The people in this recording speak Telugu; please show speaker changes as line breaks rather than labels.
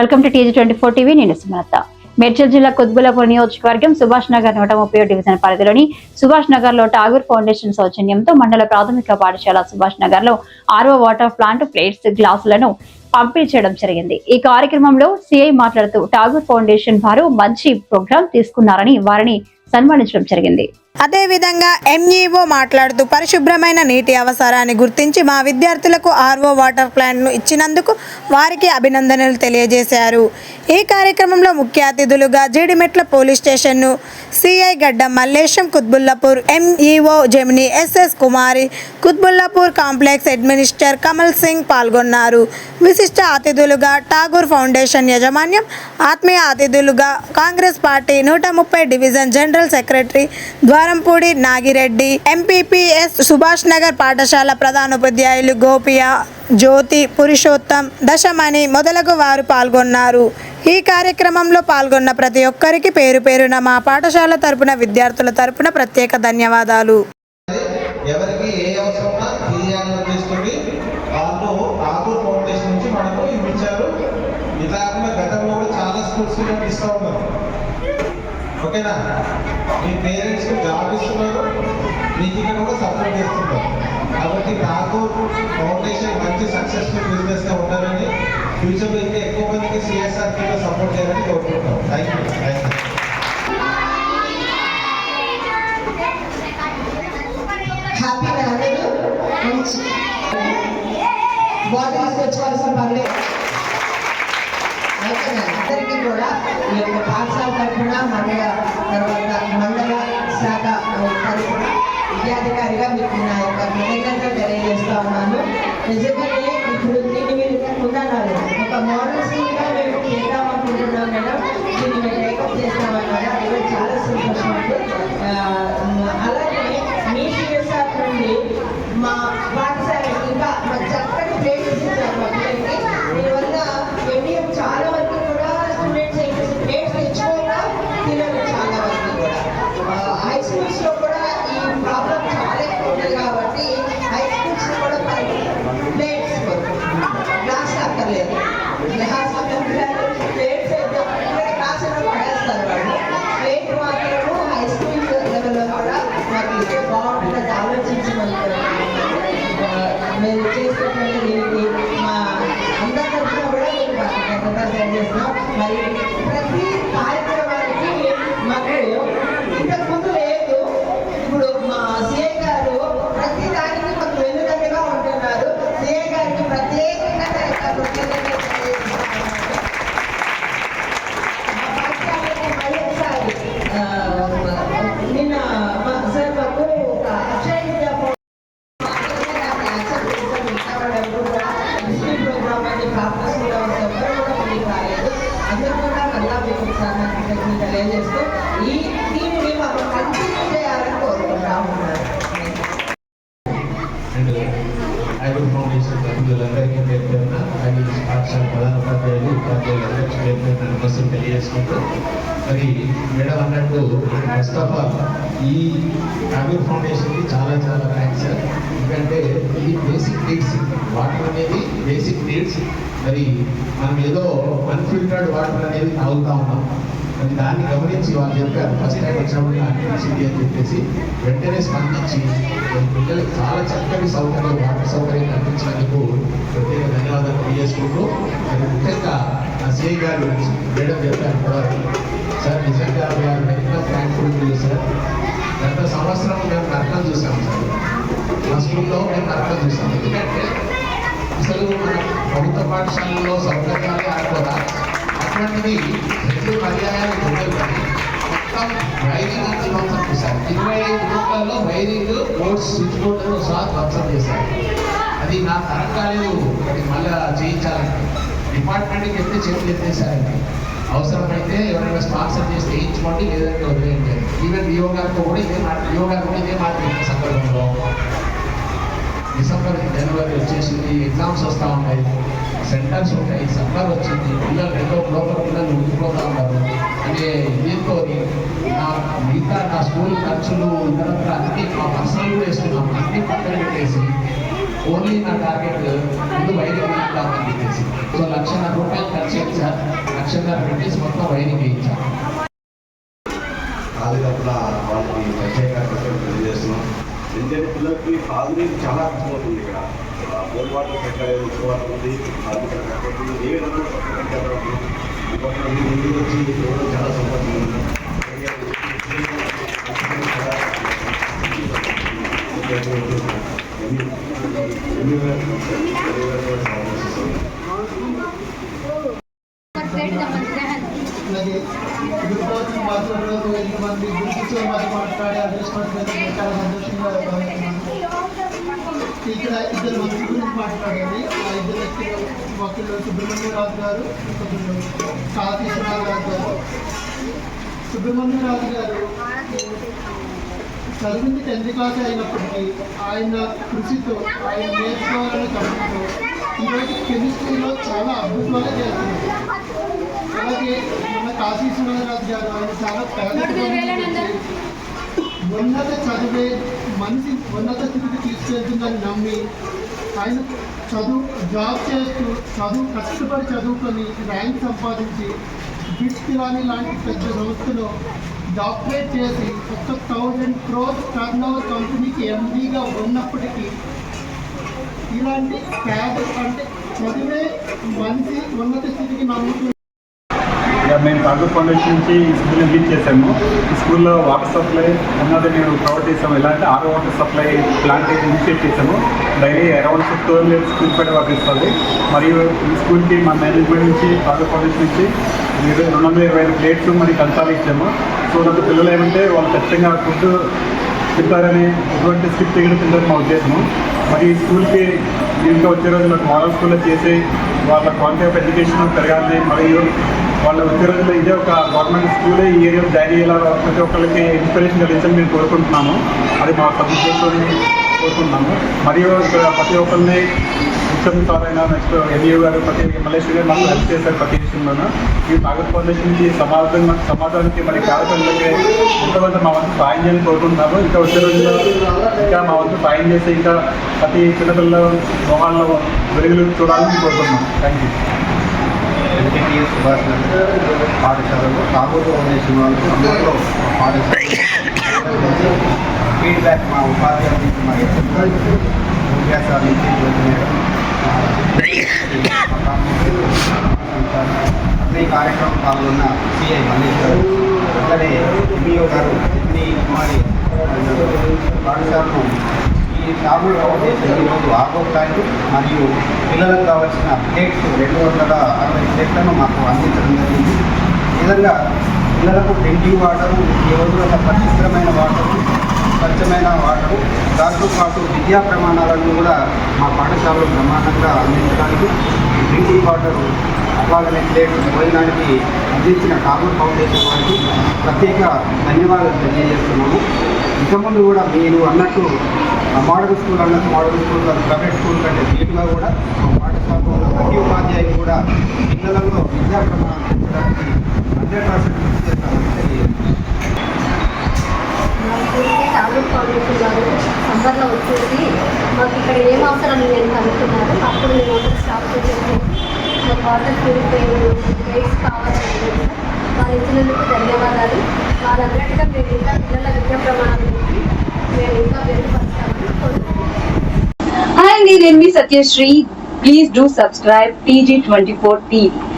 Welcome to TG24 TV. నేను సుమలత. మేడ్చల్ జిల్లా కుత్బుల్లాపూర్ నియోజకవర్గం సుభాష్ నగర్ 130 డివిజన్ పరిధిలోని సుభాష్ నగర్ లో ఠాగూర్ ఫౌండేషన్ సౌజన్యంతో మండల ప్రాథమిక పాఠశాల సుభాష్ నగర్ లో RO వాటర్ ప్లాంట్ ప్లేట్స్ గ్లాసులను పంపిణీ చేయడం జరిగింది. ఈ కార్యక్రమంలో సిఐ మాట్లాడుతూ ఠాగూర్ ఫౌండేషన్ వారు మంచి ప్రోగ్రాం తీసుకున్నారని వారిని సన్మానించడం జరిగింది.
అదేవిధంగా ఎంఈఓ మాట్లాడుతూ పరిశుభ్రమైన నీటి అవసరాన్ని గుర్తించి మా విద్యార్థులకు RO వాటర్ ప్లాంట్ను ఇచ్చినందుకు వారికి అభినందనలు తెలియజేశారు. ఈ కార్యక్రమంలో ముఖ్య అతిథులుగా జీడిమెట్ల పోలీస్ స్టేషన్ను CI Gadda Mallesham, Quthbullapur MEO Gemini SS Kumari, Quthbullapur complex administer Kamal Singh పాల్గొన్నారు. విశిష్ట అతిథులుగా ఠాగూర్ ఫౌండేషన్ యాజమాన్యం, ఆత్మీయ అతిథులుగా Congress party 130 division general secretary Dwarampudi Nagireddy, MPPS Subhash Nagar పాఠశాల ప్రధానోపాధ్యాయులు గోపియా, జ్యోతి, పురుషోత్తం, దశమణి మొదలగు వారు పాల్గొన్నారు. ఈ కార్యక్రమంలో పాల్గొన్న ప్రతి ఒక్కరికి పేరు పేరున మా పాఠశాల తరపున విద్యార్థుల తరపున ప్రత్యేక ధన్యవాదాలు.
ఎవరికి ఏ అవసరమా తీయాలని చేసుకొని వాళ్ళు ఠాగూర్ ఫౌండేషన్ నుంచి మనకు ఇచ్చారు. ఇలా గతంలో కూడా చాలా స్కూల్స్ ఇస్తూ ఉన్నారు. ఓకేనా? మీ పేరెంట్స్ జాబ్ ఇస్తున్నారు, మీకు ఇక్కడ కూడా సపోర్ట్ చేస్తున్నారు. కాబట్టి ఠాగూర్ ఫౌండేషన్ మంచి సక్సెస్ఫుల్ బిజినెస్గా ఉండాలని, ఫ్యూచర్లో ఇంకా ఎక్కువ మందికి CSR కింద సపోర్ట్ చేయాలని కోరుకుంటాం. Thank you.
అందరికీ కూడా ఈ యొక్క పాఠశాల తరఫున మండల శాఖ తరఫున విద్యాధికారిగా మీకు నా యొక్క కృతజ్ఞతలు తెలియజేస్తా ఉన్నాను. నిజంగానే ఇప్పుడు దీన్ని మీరు ఉందన్నారు, ఒక మోడల్ స్కూల్గా మేము చేద్దామనుకుంటున్నాం మేడం. దీన్ని మేము టేకప్ చేస్తామన్నారు. అది కూడా చాలా సంతోషం ఉంది. అలాగే మీ CSR నుండి మా పాఠశాల ఇంకా చక్కటి ప్లేసెస్ ఇచ్చారు మా పిల్లలకి. దీనివల్ల ఎండిఎం చాలా వరకు కూడా స్టూడెంట్స్ ప్లేట్స్ తెచ్చుకోగా పిల్లలు చాలా వరకు కూడా హై స్కూల్స్లో కూడా ఈ ప్రాబ్లం చాలా ఎక్కువ ఉంటుంది. కాబట్టి హై స్కూల్స్లో కూడా ప్లేట్స్ గ్లాస్ అక్కర్లేదు, గ్లాస్ అక్కర్లేదు, ప్లేట్స్ క్లాసులో పడేస్తారు వాళ్ళు. ప్లేట్ మాత్రము హై స్కూల్ లెవెల్లో కూడా మాకు ఇస్తే బాగుంటుంది ఆలోచించి మేము చేసేటువంటి దీనికి మా అందరి తరఫున కూడా మేము ధన్యవాదాలు చేస్తున్నాం. మరి ప్రతి కార్యక్రమానికి మాకు ఇంతకుముందు లేదు, ఇప్పుడు మా CI గారు ప్రతి దానికి మాకు వెన్నుదన్నుగా ఉంటున్నారు. CI గారికి ప్రత్యేకంగా మళ్ళీ ఒకసారి నిన్న సార్ మాకు అక్షయ విద్యా ప్రోగ్రామ్ అని ప్రాక్టీస్ కూడా ఎవరు కూడా మీకు రాలేదు. అందరూ కూడా మళ్ళా మీకు ఒకసారి నాకు కృతజ్ఞతలు తెలియజేస్తూ ఈ టీంని మాకు కంటిన్యూ చేయాలని కోరుకుంటా ఉన్నారు.
ఠాగూర్ ఫౌండేషన్ సభ్యులందరికీ పేరున పాఠశాల ప్రధానోపాధ్యాయులు ఉపాధ్యాయులందరికీ పేరున నమస్సులు తెలియజేసుకుంటూ, మరి మేడం అన్నట్టు ఫస్ట్ ఆఫ్ ఆల్ ఈ ఠాగూర్ ఫౌండేషన్కి చాలా చాలా థ్యాంక్స్. ఎందుకంటే ఇది బేసిక్ నీడ్స్, వాటర్ అనేది బేసిక్ నీడ్స్. మరి మనం ఏదో అన్ఫిల్టర్డ్ వాటర్ అనేది తాగుతూ ఉన్నాం. మరి దాన్ని గమనించి వాళ్ళు చెప్పారు, ఫస్ట్ టైం వచ్చినప్పుడు అనిపించింది అని చెప్పేసి వెంటనే స్పందించి పిల్లలకి చాలా చక్కటి సౌకర్యం, వాటర్ సౌకర్యం కల్పించినందుకు ప్రత్యేక ధన్యవాదాలు తెలియజేసుకుంటూ, మరి ముఖ్యంగా నా CI గారు మేడం చెప్పారు కూడా సార్, నిజంగా ఎంత థ్యాంక్ఫుల్ సార్. గత సంవత్సరం మేము నరకం చూసాం సార్, మా స్కూల్లో మేము నరకం చూసాం. ఎందుకంటే అసలు మన ప్రభుత్వ పాఠశాలలో సౌకర్యాలే ఆడుకోదా, అటువంటిది 2 పర్యాయాలు ఉండదు. కానీ మొత్తం వైరింగ్ అంతా ధ్వంసం చేశారు. 25 రూపాయల్లో వైరింగ్ బోర్డ్స్, స్విచ్ బోర్డుతో సహా ధ్వంసం చేశారు. అది నా తరం కాలేదు, అది మళ్ళీ చేయించాలంటే డిపార్ట్మెంట్కి ఎత్తే చేతులు ఎత్తేసారండి. అవసరమైతే ఎవరైనా స్పాన్సర్ చేసి వేయించుకోండి, లేదంటే వదిలేయండి. ఈవెన్ డిఓ గారితో కూడా ఇదే మాట సందర్భంలో డిసెంబర్, జనవరి వచ్చేసింది, ఎగ్జామ్స్ వస్తూ ఉంటాయి, సెంటర్స్ ఉంటాయి, సమ్మర్ వచ్చింది, పిల్లలు లోపల పిల్లలు ఉండిపోతూ ఉంటారు అనే దీంతో మిగతా నా స్కూల్ ఖర్చులు ఇతరత్ర అన్ని మా పర్సనల్ కూడా వేసుకున్నాం. అన్ని పక్కన పెట్టేసి ఓన్లీ నా టార్గెట్ ముందు వైరింగ్ వేద్దామని చెప్పేసి. సో 1,00,000 రూపాయలు ఖర్చు అయింది సార్. 1,00,000 పెట్టేసి మొత్తం వైరింగ్ వేయించాం.
కాదు తప్ప వాళ్ళకి ప్రత్యేకంగా తెలియజేస్తున్నాం. ఎందుకంటే పిల్లలకి తాగునీరు చాలా కష్టమవుతుంది. ఇక్కడ బోర్ వాటర్ పెట్టలేదు, ఉప్పు వాటర్ ఉంది, అది ఇక్కడ కట్టబడుతుంది. ఏ విధంగా ముందు వచ్చి ఎవరో చాలా సంపత్తి
అలాగే గురుపాత్ర మాట్లాడలేదు, ఎంతమంది గురించి మాట్లాడే అదృష్టం చాలా సంతోషంగా భావిస్తున్నాను. ఇక్కడ ఇద్దరు మంత్రుల గురించి మాట్లాడాలి. ఆ ఇద్దరు వ్యక్తులు ఒకళ్ళు సుబ్రహ్మణ్యరాజు గారు, ఇంకొకళ్ళు కాళకృష్ణరాజు గారు. సుబ్రహ్మణ్యరాజు గారు చదివింది 10th క్లాస్ అయినప్పటికీ ఆయన కృషితో, ఆయన నేర్చుకోవాలనే తపనతో ఈరోజు కెమిస్ట్రీలో చాలా అద్భుతాలు చేస్తున్నారు. అలాగే మన కాశీశ్వరరాజు గారు ఆయన చాలా ఉన్నత చదివే మనిషి ఉన్నత స్థితికి తీసుకెళ్తుందని నమ్మి ఆయన జాబ్ చేస్తూ కష్టపడి చదువుకొని ర్యాంక్ సంపాదించి బిట్స్ పిలాని లాంటి పెద్ద సంస్థలో డాక్టరేట్ చేసి 1,000 crores టర్నోవర్ కంపెనీకి ఎండీగా ఉన్నప్పటికీ ఇలాంటి క్యాడర్ అంటే చదివే మనిషి ఉన్నత స్థితికి నమ్ముతూ
మేము ఠాగూర్ ఫౌండేషన్ నుంచి ఈ స్కూల్ని లీడ్ చేసాము. ఈ స్కూల్లో వాటర్ సప్లై ఉన్నది మేము ప్రొవైడ్ చేసాము. ఎలా అంటే RO water supply plant initiate చేసాము. డైలీ అరౌండ్ 6,000 స్కూల్ పైన వాటర్ ఇస్తుంది. మరియు ఈ స్కూల్కి మా మేనేజ్మెంట్ నుంచి ఠాగూర్ ఫౌండేషన్ నుంచి 225 ప్లేట్స్ మరి కంచాలు ఇచ్చాము. సో దాంట్లో పిల్లలు ఏమంటే వాళ్ళు ఖచ్చితంగా ఫుడ్ తింటారని ఎటువంటి స్కిప్ చేయడం తింటారని మా ఉద్దేశము. మరి ఈ స్కూల్కి ఇంకా వచ్చే రోజుల్లో మోడల్ స్కూల్లో చేసి వాళ్ళ క్వాలిటీ ఆఫ్ ఎడ్యుకేషన్ పెరగాలి. మరియు వాళ్ళు వచ్చే రోజుల్లో ఇదే ఒక గవర్నమెంట్ స్కూలే ఈ ఏరియా జాయిన్ అయ్యేలా ప్రతి ఒక్కరికి ఇన్స్పిరేషన్ కలిగించాలని మేము కోరుకుంటున్నాము. అది మా సబ్జెక్ట్తోని కోరుకుంటున్నాము. మరియు ఇక్కడ ప్రతి ఒక్కరిని ఉత్తమ్ సార్ అయినా నెక్స్ట్ ఎంఈఓ గారు ప్రతి మలేషియా గారు మాకు హెల్ప్ చేశారు ప్రతి విషయంలోనూ. ఈ ఠాగూర్ ఫౌండేషన్ నుంచి సమాజానికి మరి కార్యక్రమాలకి ఎంతమంది మా వంతు సాయం చేయాలని కోరుకుంటున్నాము. ఇంకా వచ్చే రోజుల్లో ఇంకా మా వంతు సాయం చేసి ఇంకా ప్రతి చిన్నపిల్లల మొహాల్లో వెలుగులు చూడాలని కోరుకుంటున్నాం. Thank you.
NTTS Subhash Nagar పాఠశాలలో ఠాగూర్ ఫౌండేషన్ వాళ్ళు అందరిలో పాఠశాల ఫీడ్బ్యాక్ మా ఉపాధ్యాయుల నుంచి మా విద్యాసాల నుంచి ఈ కార్యక్రమం పాల్గొన్న సిఐ మల్లేష్ గారు, అట్లనే ఎంఈఓ గారు ఎన్ని కుమారి పాఠశాలను ఈ ఠాగూర్ ఫౌండేషన్ ఈరోజు ఆర్ఓ ప్లాంట్ మరియు పిల్లలకు కావాల్సిన ప్లేట్స్ 260 ప్లేట్లను మాకు అందించడం జరిగింది. ఈ విధంగా పిల్లలకు డ్రింకింగ్ వాటరు, ఈ రోజుల్లో పరిశుభ్రమైన వాటరు, స్వచ్ఛమైన వాటరు, దాంతో పాటు విద్యా ప్రమాణాలను కూడా మా పాఠశాలలో బ్రహ్మాండంగా అందించడానికి డ్రింకింగ్ వాటరు అలాగనే ప్లేట్ భోజనానికి అందించిన ఠాగూర్ ఫౌండేషన్ వారికి ప్రత్యేక ధన్యవాదాలు తెలియజేస్తున్నాము. ఇంతకుముందు కూడా మీరు అన్నట్టు మోడల్ స్కూల్ అన్నట్టు మోడల్ స్కూల్ ప్రైవేట్ స్కూల్ కంటే నీటుగా కూడా మా పాఠశాలలో ప్రతి ఉపాధ్యాయులు కూడా పిల్లలలో విద్యా ప్రమాణాలు పెంచడానికి 100% కృషి చేస్తామని తెలియజేస్తున్నాం.
ఠాగూర్ ఫౌండేషన్ వారు సమ్మర్లో వచ్చేసి మాకు ఇక్కడ ఏం అవసరం నేను కనుక్కున్నారు. అప్పుడు మేము అందరూ స్టాప్ చేసేసి మాకు వాటర్ ప్యూరిఫైర్ గైడ్స్ కావాలని వారు ఇచ్చినందుకు ధన్యవాదాలు. వాళ్ళందరికీ మేము ఇంకా పిల్లల విద్యా ప్రమాణాలు మేము ఇంకా మెరుగుపరుస్తామని కోరుకుంటున్నాం.
Hi, నేను మీ Satyasri. Please do subscribe TG24 TV.